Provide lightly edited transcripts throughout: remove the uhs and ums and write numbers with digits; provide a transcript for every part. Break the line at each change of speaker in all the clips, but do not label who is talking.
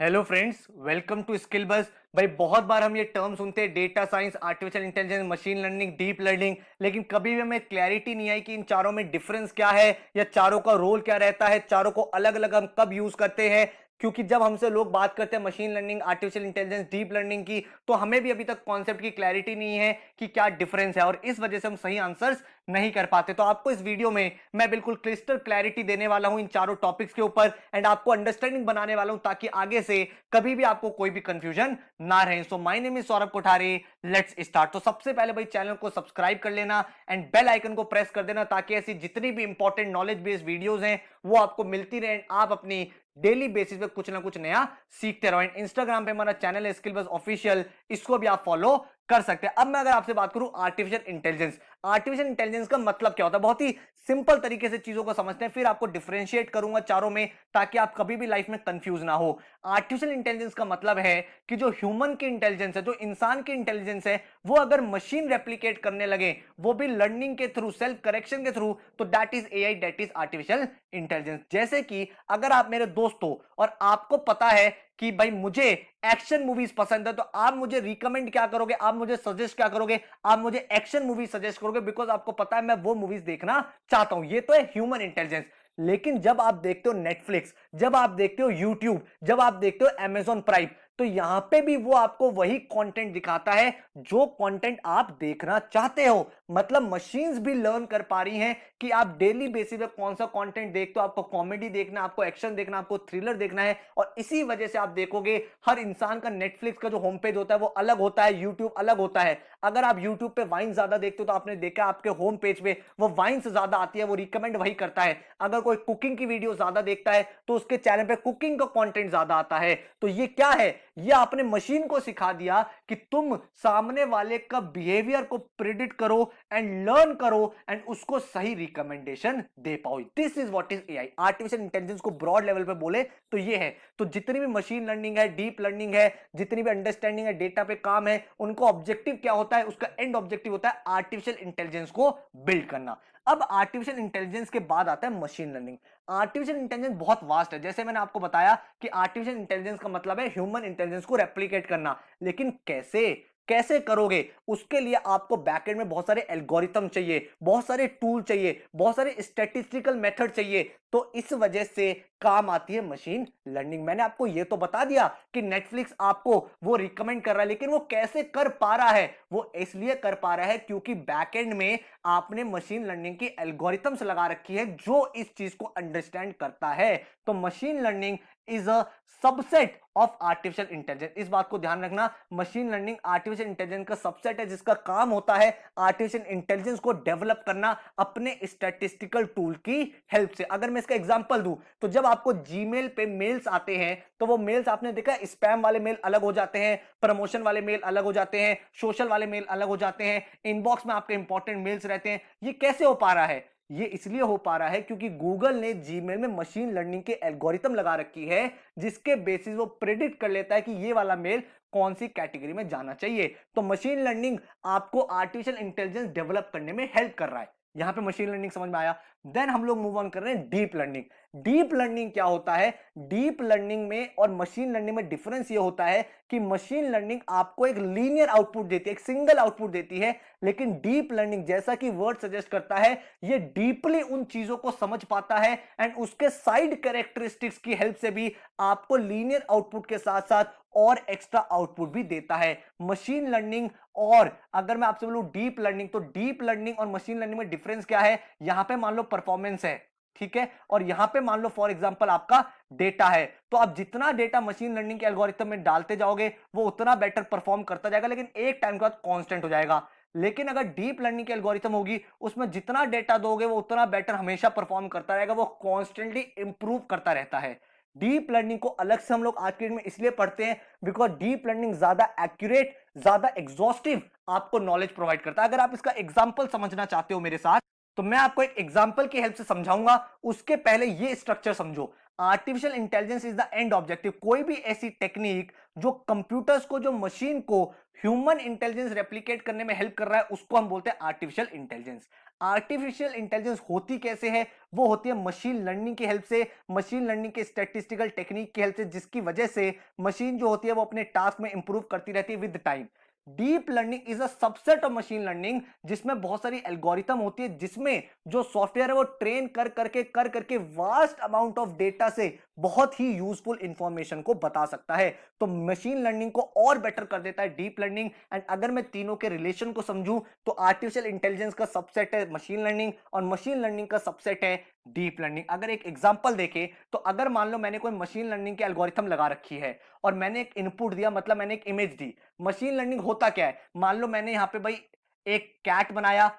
Hello friends, welcome to skill bus. भाई बहुत बार हम ये टर्म सुनते हैं, data science, artificial intelligence, machine learning, deep learning, लेकिन कभी भी हमें क्लैरिटी नहीं आई कि इन चारों में डिफरेंस क्या है या चारों का रोल क्या रहता है, चारों को अलग अलग हम कब यूज करते हैं। क्योंकि जब हमसे लोग बात करते हैं machine learning, artificial intelligence, deep learning की, तो हमें भी अभी तक कॉन्सेप्ट की क्लैरिटी नहीं है कि क्या डिफरेंस है, और इस वजह से हम सही आंसर्स नहीं कर पाते। तो आपको इस वीडियो में मैं बिल्कुल क्रिस्टल क्लैरिटी देने वाला हूं इन चारों टॉपिक्स के ऊपर, एंड आपको अंडरस्टैंडिंग बनाने वाला हूं ताकि आगे से कभी भी आपको कोई भी कंफ्यूजन ना रहे। So my name is Saurabh Kothari, let's start. तो सबसे पहले भाई चैनल को सब्सक्राइब कर लेना एंड बेल आइकन को प्रेस कर देना ताकि ऐसी जितनी भी इंपॉर्टेंट नॉलेज बेस्ड वीडियोस हैं वो आपको मिलती रहे, आप अपनी डेली बेसिस पे कुछ ना कुछ नया सीखते रहो। एंड इंस्टाग्राम पे हमारा चैनल है स्किल बस ऑफिशियल, इसको भी आप फॉलो कर सकते हैं। अब मैं अगर आपसे बात करूं आर्टिफिशियल इंटेलिजेंस, आर्टिफिशियल इंटेलिजेंस का मतलब क्या होता है, बहुत ही सिंपल तरीके से चीजों को समझते हैं, फिर आपको डिफरेंशिएट करूंगा चारों में ताकि आप कभी भी लाइफ में कंफ्यूज ना हो। आर्टिफिशियल इंटेलिजेंस का मतलब है कि जो ह्यूमन की इंटेलिजेंस है, जो इंसान की इंटेलिजेंस है, वो अगर मशीन रेप्लिकेट करने लगे, वो भी लर्निंग के थ्रू, सेल्फ करेक्शन के थ्रू, तो that is AI, that is artificial intelligence. जैसे कि अगर आप मेरे दोस्त हो और आपको पता है कि भाई मुझे एक्शन मूवीज पसंद है, तो आप मुझे रिकमेंड क्या करोगे, आप मुझे सजेस्ट क्या करोगे, आप मुझे एक्शन मूवी सजेस्ट करोगे, बिकॉज आपको पता है मैं वो मूवीज देखना चाहता हूं। ये तो है ह्यूमन इंटेलिजेंस। लेकिन जब आप देखते हो नेटफ्लिक्स, जब आप देखते हो यूट्यूब, जब आप देखते हो अमेजॉन प्राइम, तो यहां पे भी वो आपको वही कंटेंट दिखाता है जो कंटेंट आप देखना चाहते हो। मतलब मशीन्स भी लर्न कर पा रही हैं कि आप डेली बेसिस पे कौन सा कंटेंट देखते हो, आपको कॉमेडी देखना, आपको एक्शन देखना, आपको थ्रिलर देखना है। और इसी वजह से आप देखोगे हर इंसान का नेटफ्लिक्स का जो होम पेज होता है वो अलग होता है, यूट्यूब अलग होता है। अगर आप यूट्यूब पे वाइन ज्यादा देखते हो तो आपने देखा आपके होम पेज पे वो वाइन से ज्यादा आती है, वो रिकमेंड वही करता है। अगर कोई कुकिंग की वीडियो ज्यादा देखता है तो उसके चैनल पे कुकिंग का कंटेंट ज्यादा आता है। तो ये क्या है, ये आपने मशीन को सिखा दिया कि तुम सामने वाले का बिहेवियर को प्रिडिक्ट करो एंड लर्न करो एंड उसको सही रिकमेंडेशन दे पाओ। This is what is AI. Artificial intelligence को ब्रॉड लेवल पे बोले तो ये है। तो जितनी भी मशीन लर्निंग है, डीप लर्निंग है, जितनी भी अंडरस्टैंडिंग है, डेटा पे काम है, उनका ऑब्जेक्टिव क्या होता है, उसका एंड ऑब्जेक्टिव होता है आर्टिफिशियल इंटेलिजेंस को बिल्ड करना। अब आर्टिफिशियल इंटेलिजेंस के बाद आता है मशीन लर्निंग। आर्टिफिशियल इंटेलिजेंस बहुत वास्ट है, जैसे मैंने आपको बताया कि आर्टिफिशियल इंटेलिजेंस का मतलब है ह्यूमन इंटेलिजेंस को रेप्लिकेट करना। लेकिन कैसे कैसे करोगे, उसके लिए आपको बैकएंड में बहुत सारे एल्गोरिथम चाहिए, बहुत सारे टूल चाहिए, बहुत सारे स्टैटिस्टिकल मेथड चाहिए। तो इस वजह से काम आती है मशीन लर्निंग। मैंने आपको यह तो बता दिया कि नेटफ्लिक्स आपको वो रिकमेंड कर रहा है, लेकिन वो कैसे कर पा रहा है, वो इसलिए कर पा रहा है क्योंकि बैकएंड में आपने मशीन लर्निंग की एल्गोरिथम्स लगा रखी है जो इस चीज को अंडरस्टैंड करता है। तो machine learning is a subset of artificial intelligence. इस बात को ध्यान रखना, मशीन लर्निंग आर्टिफिशियल इंटेलिजेंस का सबसेट है जिसका काम होता है आर्टिफिशियल इंटेलिजेंस को डेवलप करना अपने स्टैटिस्टिकल टूल की हेल्प से। अगर मैं इसका एग्जांपल दूं तो जब आपको जीमेल पे मेल्स आते हैं तो वो मेल्स आपने देखा स्पैम वाले मेल अलग हो जाते हैं, प्रमोशन वाले मेल अलग हो जाते हैं, सोशल वाले मेल अलग हो जाते हैं, इनबॉक्स में आपके इंपॉर्टेंट मेल्स रहते हैं। ये कैसे हो पा रहा है, ये इसलिए हो पा रहा है क्योंकि गूगल ने जीमेल में मशीन लर्निंग के एल्गोरिथम लगा रखी है जिसके बेसिस वो प्रेडिक्ट कर लेता है कि ये वाला मेल कौन सी कैटेगरी में जाना चाहिए। तो मशीन लर्निंग आपको आर्टिफिशियल इंटेलिजेंस डेवलप करने में हेल्प कर रहा है। यहां पे मशीन लर्निंग समझ में आया। देन हम लोग मूव ऑन कर रहे हैं डीप लर्निंग। डीप लर्निंग क्या होता है, डीप लर्निंग में और मशीन लर्निंग में डिफरेंस ये होता है कि मशीन लर्निंग आपको एक लीनियर आउटपुट देती है, एक सिंगल आउटपुट देती है, लेकिन डीप लर्निंग जैसा कि वर्ड सजेस्ट करता है ये डीपली उन चीजों को समझ पाता है एंड उसके साइड कैरेक्टरिस्टिक्स की हेल्प से भी आपको लीनियर आउटपुट के साथ साथ और एक्स्ट्रा आउटपुट भी देता है। मशीन लर्निंग और अगर मैं आपसे बोलूं डीप लर्निंग, तो डीप लर्निंग और मशीन लर्निंग में डिफरेंस क्या है, यहां पे मान लो परफॉर्मेंस है, ठीक है, और यहां पे मान लो फॉर एग्जांपल आपका डेटा है, तो आप जितना डेटा मशीन लर्निंग के एल्गोरिथम में डालते जाओगे वो उतना बेटर परफॉर्म करता जाएगा, लेकिन एक टाइम के बाद कांस्टेंट हो जाएगा। लेकिन अगर डीप लर्निंग की एल्गोरिथम होगी उसमें जितना डेटा दोगे वो उतना बेटर हमेशा परफॉर्म करता रहेगा, वो कॉन्स्टेंटली इंप्रूव करता रहता है। डीप लर्निंग को अलग से हम लोग आज के डेट में इसलिए पढ़ते हैं बिकॉज डीप लर्निंग ज्यादा एक्यूरेट, ज्यादा एग्जॉस्टिव आपको नॉलेज प्रोवाइड करता है। अगर आप इसका एग्जांपल समझना चाहते हो मेरे साथ तो मैं आपको एक एग्जांपल की हेल्प से समझाऊंगा। उसके पहले ये स्ट्रक्चर समझो। Artificial intelligence is the end objective. कोई भी ऐसी टेक्निक जो कंप्यूटर्स को, जो मशीन को ह्यूमन इंटेलिजेंस रेप्लिकेट करने में हेल्प कर रहा है उसको हम बोलते हैं आर्टिफिशियल इंटेलिजेंस। आर्टिफिशियल इंटेलिजेंस होती कैसे है? वो होती है मशीन लर्निंग की हेल्प से, मशीन लर्निंग के स्टैटिस्टिकल टेक्निक की हेल्प से, जिसकी वजह से मशीन जो होती है वो अपने टास्क में इंप्रूव करती रहती है with time. Deep learning is a subset of machine learning, जिसमें बहुत सारी एल्गोरिथम होती है, जिसमें जो सॉफ्टवेयर है वो ट्रेन कर करके वास्ट अमाउंट ऑफ डेटा से बहुत ही यूजफुल इंफॉर्मेशन को बता सकता है। तो मशीन लर्निंग को और बेटर कर देता है डीप लर्निंग। एंड अगर मैं तीनों के रिलेशन को समझूं तो आर्टिफिशियल इंटेलिजेंस का सबसेट है मशीन लर्निंग और मशीन लर्निंग का सबसेट है डीप लर्निंग। अगर एक एग्जांपल देखें तो अगर मान लो मैंने कोई मशीन लर्निंग की एल्गोरिथम लगा रखी है और मैंने एक इनपुट दिया, मतलब मैंने एक इमेज दी। मशीन लर्निंग होता क्या है, मान लो मैंने यहां पे भाई एक कैट बनाया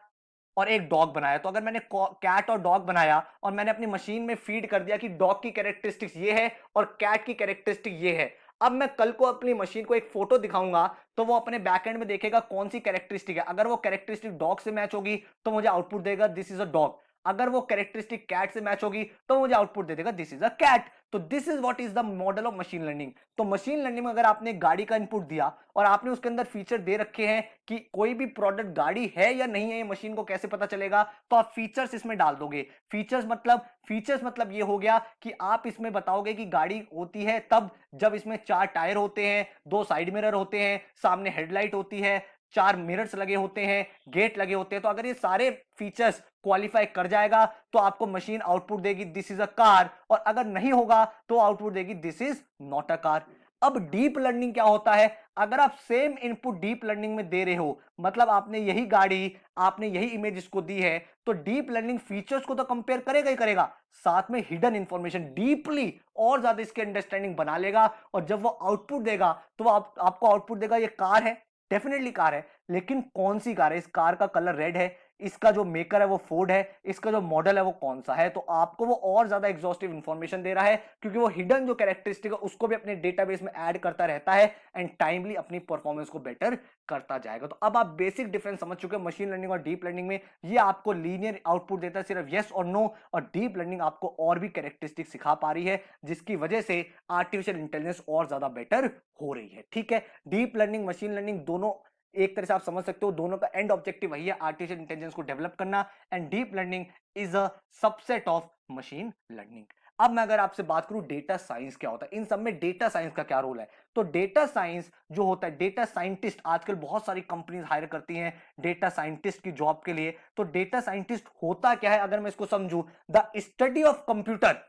और एक डॉग बनाया। तो अगर मैंने कैट और डॉग बनाया और मैंने अपनी मशीन में फीड कर दिया कि डॉग की कैरेक्टरिस्टिक्स ये है और कैट की कैरेक्टरिस्टिक ये है, अब मैं कल को अपनी मशीन को एक फोटो दिखाऊंगा तो वो अपने बैकएंड में देखेगा कौन सी कैरेक्टरिस्टिक है। अगर वो कैरेक्टरिस्टिक डॉग से मैच होगी तो मुझे आउटपुट देगा दिस इज अ डॉग। अगर वो कैरेक्टरिस्टिक कैट से मैच होगी तो मुझे आउटपुट दे देगा दिस इज अ कैट। तो this is what is the model of machine learning. तो मशीन लर्निंग में अगर आपने एक गाड़ी का इनपुट दिया और आपने उसके अंदर फीचर दे रखे हैं कि कोई भी प्रोडक्ट गाड़ी है या नहीं है, ये मशीन को कैसे पता चलेगा, तो आप फीचर्स इसमें डाल दोगे। फीचर्स मतलब ये हो गया कि आप इसमें बताओगे कि गाड़ी होती है तब जब इसमें 4 टायर होते हैं, 2 साइड मिरर होते हैं, सामने हेडलाइट होती है, 4 मिरर्स लगे होते हैं, गेट लगे होते हैं। तो अगर ये सारे फीचर्स क्वालिफाई कर जाएगा तो आपको मशीन आउटपुट देगी दिस इज अ कार, और अगर नहीं होगा तो आउटपुट देगी this is not a car. अब डीप लर्निंग क्या होता है, अगर आप सेम इनपुट डीप लर्निंग में दे रहे हो, मतलब आपने यही गाड़ी, आपने यही इमेज इसको दी है, तो डीप लर्निंग फीचर्स को तो कंपेयर करेगा ही करेगा, साथ में हिडन इंफॉर्मेशन डीपली और ज्यादा इसकी अंडरस्टैंडिंग बना लेगा। और जब वो आउटपुट देगा तो वो आपको आउटपुट देगा ये कार है, डेफिनेटली कार है, लेकिन कौन सी कार है, इस कार का कलर रेड है, इसका जो मेकर है वो फोर्ड है, इसका जो मॉडल है वो कौन सा है। तो आपको वो और ज्यादा एग्जॉस्टिव इंफॉर्मेशन दे रहा है, क्योंकि वो हिडन जो कैरेक्टरिस्टिक है उसको भी अपने डेटाबेस में ऐड करता रहता है एंड टाइमली अपनी परफॉर्मेंस को बेटर करता जाएगा। तो अब आप बेसिक डिफरेंस समझ चुके हैं मशीन लर्निंग और डीप लर्निंग में। ये आपको लीनियर आउटपुट देता है सिर्फ यस और नो, और डीप लर्निंग आपको और भी कैरेक्टरिस्टिक सिखा पा रही है, जिसकी वजह से आर्टिफिशियल इंटेलिजेंस और ज्यादा बेटर हो रही है। ठीक है, डीप लर्निंग मशीन लर्निंग दोनों एक तरह से आप समझ सकते हो, दोनों का एंड ऑब्जेक्टिव वही है, आर्टिफिशियल इंटेलिजेंस को डेवलप करना। And deep learning is a subset of machine learning. अब मैं अगर आपसे बात करूं डेटा साइंस क्या होता है, इन सब में डेटा साइंस का क्या रोल है, तो डेटा साइंस जो होता है, डेटा साइंटिस्ट, आजकल बहुत सारी कंपनीज हायर करती हैं डेटा साइंटिस्ट की जॉब के लिए। तो डेटा साइंटिस्ट होता क्या है, अगर मैं इसको समझूं, the study of computer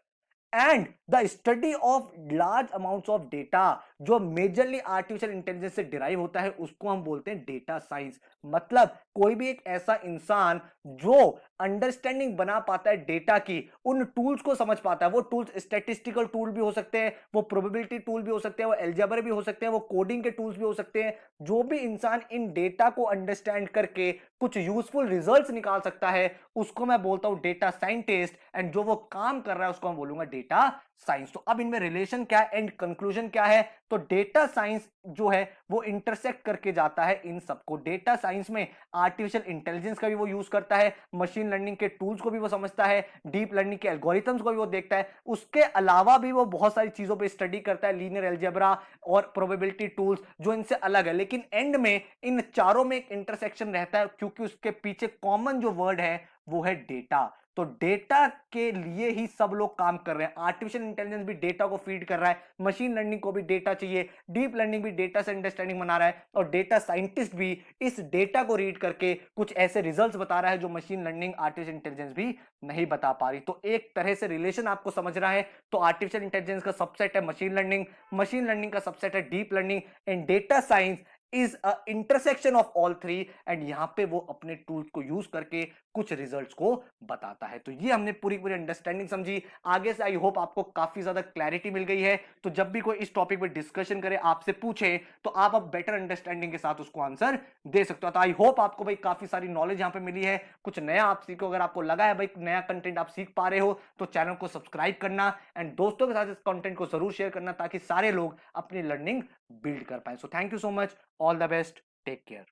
and the study of large amounts of data, जो मेजरली आर्टिफिशियल इंटेलिजेंस से डिराइव होता है, उसको हम बोलते हैं डेटा साइंस। मतलब कोई भी एक ऐसा इंसान जो अंडरस्टैंडिंग बना पाता है डेटा की, उन टूल्स को समझ पाता है। वो टूल्स स्टैटिस्टिकल टूल भी हो सकते हैं, वो प्रोबेबिलिटी टूल भी हो सकते हैं, वो एल्जेब्रा भी हो सकते हैं, वो कोडिंग के टूल्स भी हो सकते हैं। जो भी इंसान इन डेटा को अंडरस्टैंड करके कुछ यूजफुल रिजल्ट्स निकाल सकता है, उसको मैं बोलता हूं डेटा साइंटिस्ट। एंड जो वो काम कर रहा है उसको मैं बोलूंगा डेटा साइंस। तो अब इनमें रिलेशन क्या है एंड कंक्लूजन क्या है, तो डेटा साइंस जो है वो इंटरसेक्ट करके जाता है इन सबको। डेटा साइंस में आर्टिफिशियल इंटेलिजेंस का भी वो यूज करता है, मशीन लर्निंग के टूल्स को भी वो समझता है, डीप लर्निंग के एल्गोरिथम्स को भी वो देखता है, उसके अलावा भी वो बहुत सारी चीजों पे स्टडी करता है, लीनियर अलजेब्रा और प्रोबेबिलिटी टूल्स जो इनसे अलग है। लेकिन एंड में इन चारों में एक इंटरसेक्शन रहता है, क्योंकि उसके पीछे कॉमन जो वर्ड है वो है डेटा। तो डेटा के लिए ही सब लोग काम कर रहे हैं। आर्टिफिशियल इंटेलिजेंस भी डेटा को फीड कर रहा है, मशीन लर्निंग को भी डेटा चाहिए, डीप लर्निंग भी डेटा से अंडरस्टैंडिंग बना रहा है, और डेटा साइंटिस्ट भी इस डेटा को रीड करके कुछ ऐसे रिजल्ट्स बता रहा है जो मशीन लर्निंग आर्टिफिशियल इंटेलिजेंस भी नहीं बता पा रही। तो एक तरह से रिलेशन आपको समझ रहा है। तो आर्टिफिशियल इंटेलिजेंस का सबसेट है मशीन लर्निंग, मशीन लर्निंग का सबसेट है deep learning, and data science is a intersection of all three. And यहां पे वो अपने टूल्स को यूज करके कुछ रिजल्ट्स को बताता है। तो ये हमने पूरी पूरी अंडरस्टैंडिंग समझी। आगे से आई होप आपको काफी ज्यादा क्लैरिटी मिल गई है। तो जब भी कोई इस टॉपिक पे डिस्कशन करे, आपसे पूछे, तो आप अब बेटर अंडरस्टैंडिंग के साथ उसको आंसर दे सकते हो। तो आई होप आपको भाई काफी सारी नॉलेज यहां पे मिली है, कुछ नया आप सीखो। अगर आपको लगा है भाई नया कंटेंट आप सीख पा रहे हो, तो चैनल को सब्सक्राइब करना एंड दोस्तों के साथ इस कंटेंट को जरूर शेयर करना, ताकि सारे लोग अपनी लर्निंग बिल्ड कर पाए। So thank you so much, all the best, take care.